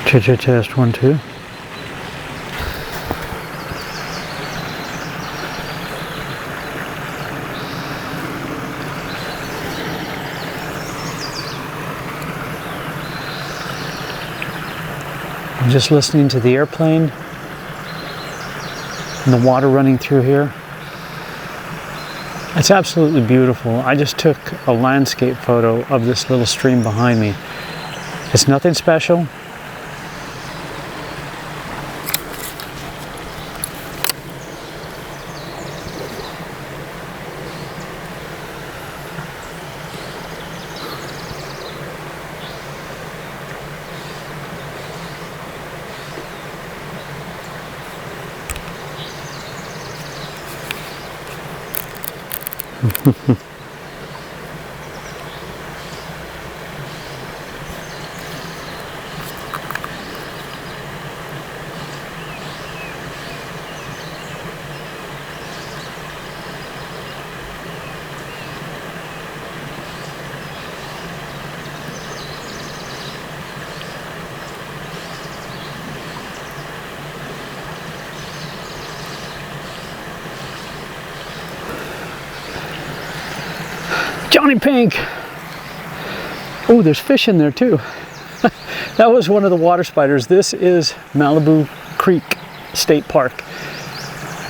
Test 1, 2. I'm just listening to the airplane and the water running through here. It's absolutely beautiful. I just took a landscape photo of this little stream behind me. It's nothing special. JonnyPink! Oh, there's fish in there too. That was one of the water spiders. This is Malibu Creek State Park.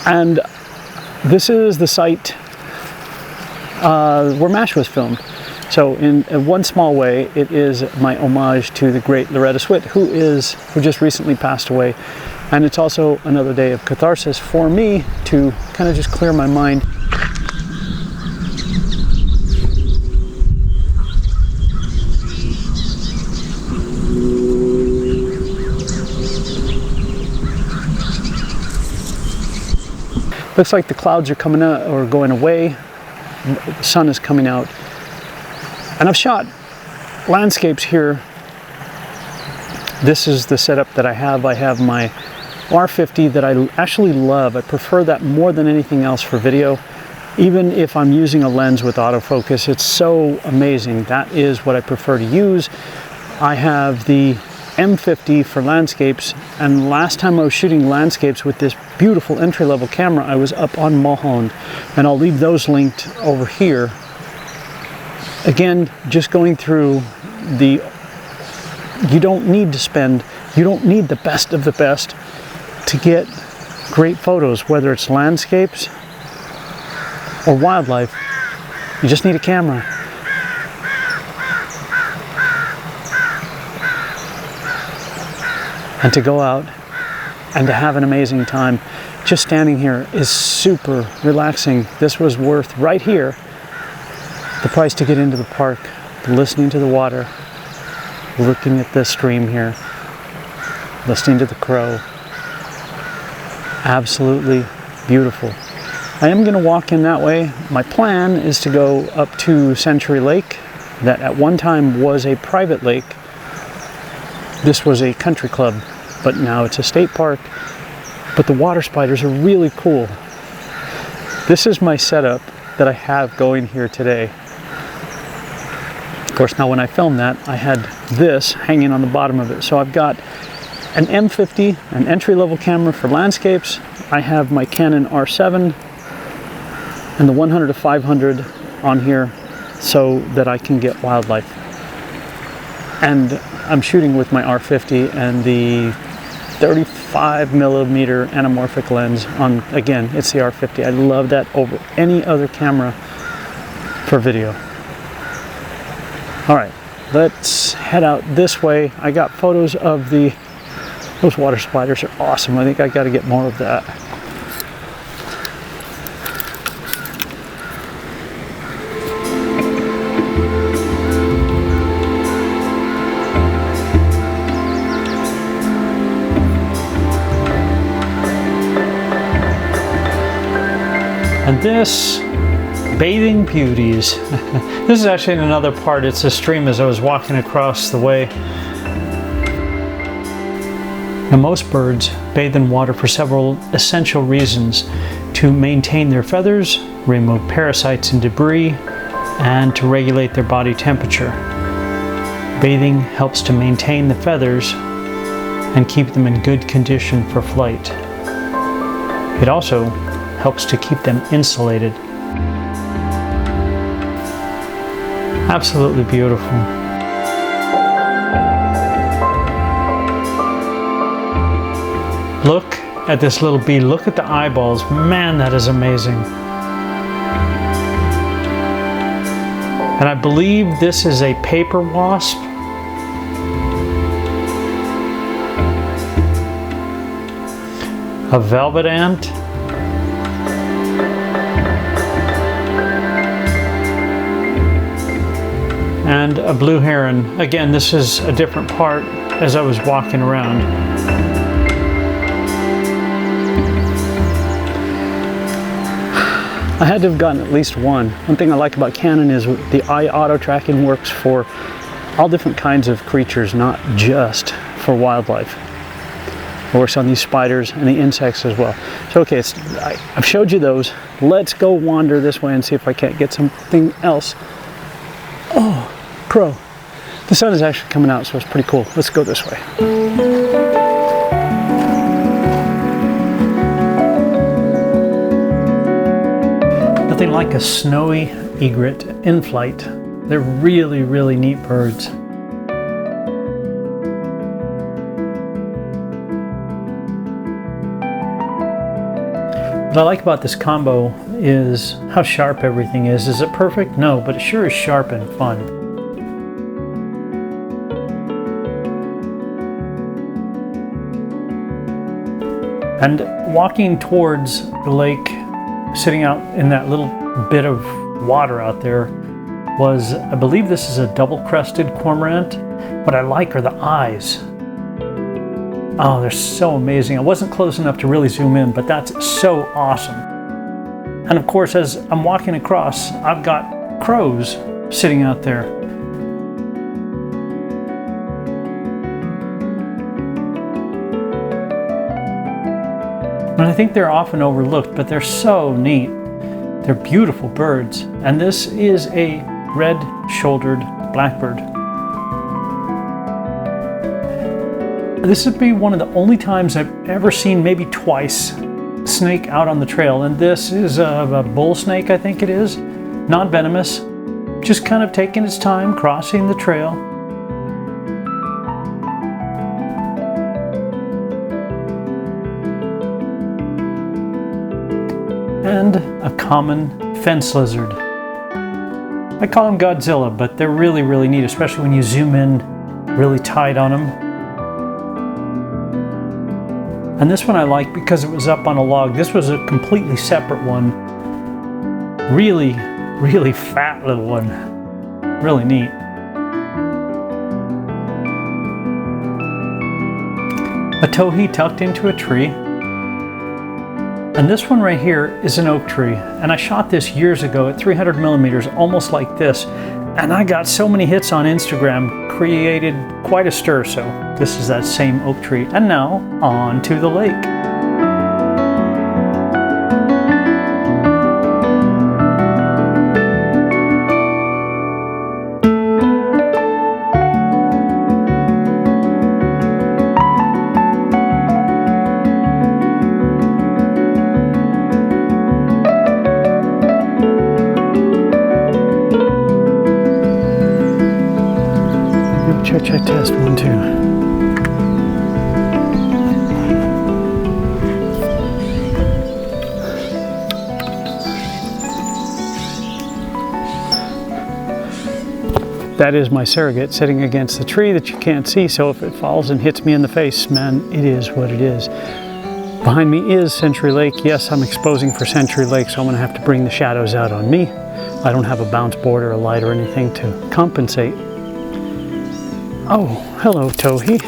And this is the site where MASH was filmed. So in one small way, it is my homage to the great Loretta Swit, who just recently passed away. And it's also another day of catharsis for me to kind of just clear my mind. Looks like the clouds are coming out or going away. The sun is coming out. And I've shot landscapes here. This is the setup that I have. I have my R50 that I actually love. I prefer that more than anything else for video. Even if I'm using a lens with autofocus, it's so amazing. That is what I prefer to use. I have the M50 for landscapes, and last time I was shooting landscapes with this beautiful entry-level camera, I was up on Mulholland, and I'll leave those linked over here. Again, just going through you don't need the best of the best to get great photos, whether it's landscapes or wildlife. You just need a camera. And to go out and to have an amazing time. Just standing here is super relaxing. This was worth, right here, the price to get into the park, listening to the water, looking at the stream here, listening to the crow. Absolutely beautiful. I am going to walk in that way. My plan is to go up to Century Lake, that at one time was a private lake. This was a country club, but now it's a state park. But the water spiders are really cool. This is my setup that I have going here today. Of course, now when I filmed that, I had this hanging on the bottom of it. So I've got an M50, an entry-level camera for landscapes. I have my Canon R7 and the 100 to 500 on here so that I can get wildlife. And I'm shooting with my R50 and the 35mm anamorphic lens on, again, it's the R50. I love that over any other camera for video. All right, let's head out this way. I got photos of those water spiders are awesome. I think I got to get more of that. And this, bathing beauties. This is actually in another part. It's a stream as I was walking across the way. Now, most birds bathe in water for several essential reasons: to maintain their feathers, remove parasites and debris, and to regulate their body temperature. Bathing helps to maintain the feathers and keep them in good condition for flight. It also helps to keep them insulated. Absolutely beautiful. Look at this little bee. Look at the eyeballs. Man, that is amazing. And I believe this is a paper wasp. A velvet ant. And a blue heron. Again, this is a different part as I was walking around. I had to have gotten at least one. One thing I like about Canon is the eye auto tracking works for all different kinds of creatures, not just for wildlife. It works on these spiders and the insects as well. So okay, I've showed you those. Let's go wander this way and see if I can't get something else. Oh, crow. The sun is actually coming out, so it's pretty cool. Let's go this way. Nothing like a snowy egret in flight. They're really, really neat birds. What I like about this combo is how sharp everything is. Is it perfect? No, but it sure is sharp and fun. And walking towards the lake, sitting out in that little bit of water out there was, I believe this is a double-crested cormorant. What I like are the eyes. Oh, they're so amazing. I wasn't close enough to really zoom in, but that's so awesome. And of course, as I'm walking across, I've got crows sitting out there. And I think they're often overlooked, but they're so neat. They're beautiful birds. And this is a red-shouldered blackbird. This would be one of the only times I've ever seen, maybe twice, snake out on the trail. And this is a bull snake, I think it is. Non-venomous, just kind of taking its time, crossing the trail. And a common fence lizard. I call them Godzilla, but they're really, really neat, especially when you zoom in really tight on them. And this one I like because it was up on a log. This was a completely separate one. Really, really fat little one. Really neat. A towhee tucked into a tree. And this one right here is an oak tree. And I shot this years ago at 300 millimeters, almost like this. And I got so many hits on Instagram, created quite a stir. So this is that same oak tree. And now on to the lake. Check, test, 1, 2. That is my surrogate sitting against the tree that you can't see, so if it falls and hits me in the face, man, it is what it is. Behind me is Century Lake. Yes, I'm exposing for Century Lake, so I'm gonna have to bring the shadows out on me. I don't have a bounce board or a light or anything to compensate. Oh, hello, towhee.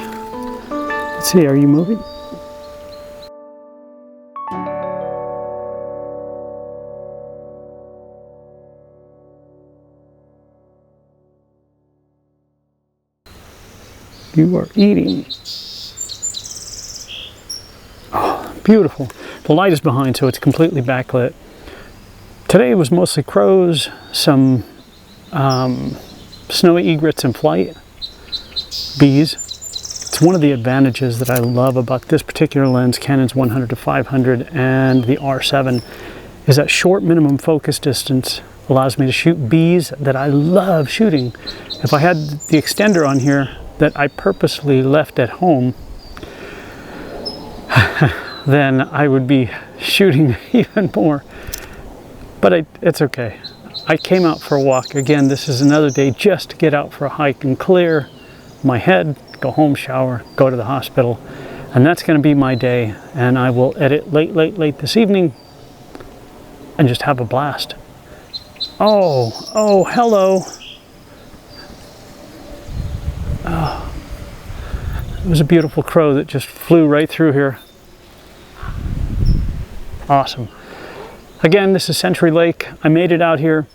Let's see, are you moving? You are eating. Oh, beautiful. The light is behind, so it's completely backlit. Today it was mostly crows, some snowy egrets in flight. Bees. It's One of the advantages that I love about this particular lens, Canon's 100-500 and the R7, is that short minimum focus distance allows me to shoot bees that I love shooting. If I had the extender on here that I purposely left at home, then I would be shooting even more. But it's okay. I came out for a walk. Again, this is another day just to get out for a hike and clear my head, go home, shower, go to the hospital. And that's going to be my day. And I will edit late this evening and just have a blast. Oh, hello. Oh, it was a beautiful crow that just flew right through here. Awesome. Again, this is Century Lake. I made it out here.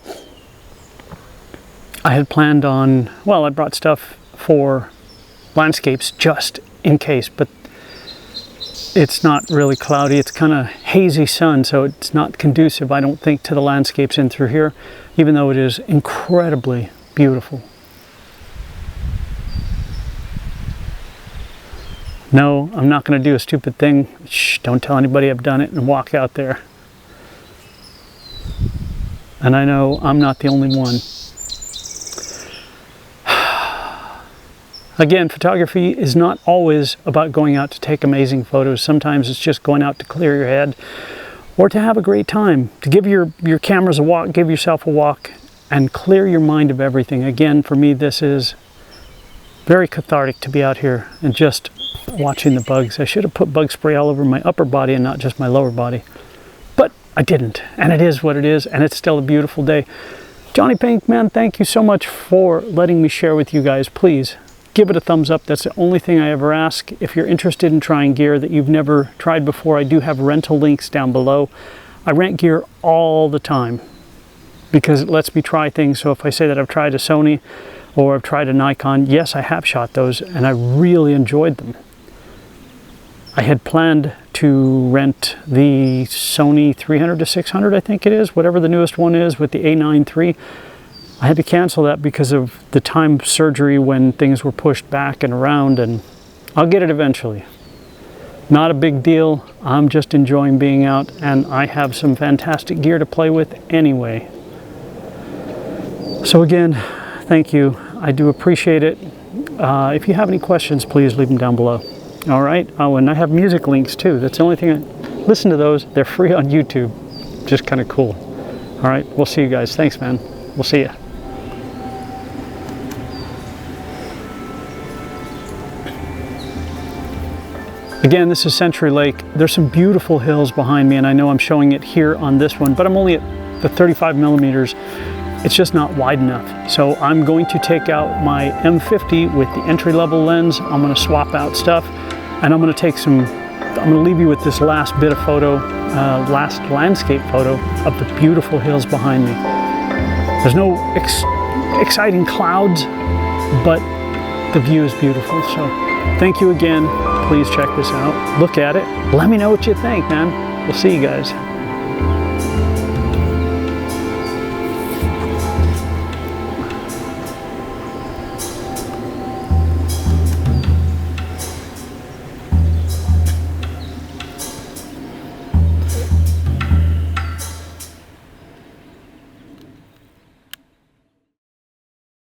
I had planned on, well, I brought stuff for landscapes just in case, but it's not really cloudy. It's kind of hazy sun, so it's not conducive, I don't think, to the landscapes in through here, even though it is incredibly beautiful. No, I'm not going to do a stupid thing. Shh, don't tell anybody I've done it and walk out there. And I know I'm not the only one. Again, photography is not always about going out to take amazing photos. Sometimes it's just going out to clear your head or to have a great time, to give your cameras a walk, give yourself a walk and clear your mind of everything. Again, for me, this is very cathartic to be out here and just watching the bugs. I should have put bug spray all over my upper body and not just my lower body, but I didn't, and it is what it is, and it's still a beautiful day. JonnyPink, man, thank you so much for letting me share with you guys. Please give it a thumbs up. That's the only thing I ever ask. If you're interested in trying gear that you've never tried before, I do have rental links down below. I rent gear all the time because it lets me try things. So if I say that I've tried a Sony or I've tried a Nikon, yes, I have shot those and I really enjoyed them. I had planned to rent the Sony 300-600, I think it is, whatever the newest one is, with the A9 III. I had to cancel that because of the time of surgery when things were pushed back and around, and I'll get it eventually. Not a big deal. I'm just enjoying being out, and I have some fantastic gear to play with anyway. So again, thank you. I do appreciate it. If you have any questions, please leave them down below. All right. Oh, and I have music links too. That's the only thing. Listen to those. They're free on YouTube. Just kind of cool. All right. We'll see you guys. Thanks, man. We'll see you. Again, this is Century Lake. There's some beautiful hills behind me, and I know I'm showing it here on this one, but I'm only at the 35 millimeters. It's just not wide enough. So I'm going to take out my M50 with the entry-level lens. I'm going to swap out stuff, and I'm going to take some, I'm going to leave you with this last bit of photo, last landscape photo of the beautiful hills behind me. There's no exciting clouds, but the view is beautiful. So thank you again. Please check this out. Look at it. Let me know what you think, man. We'll see you guys.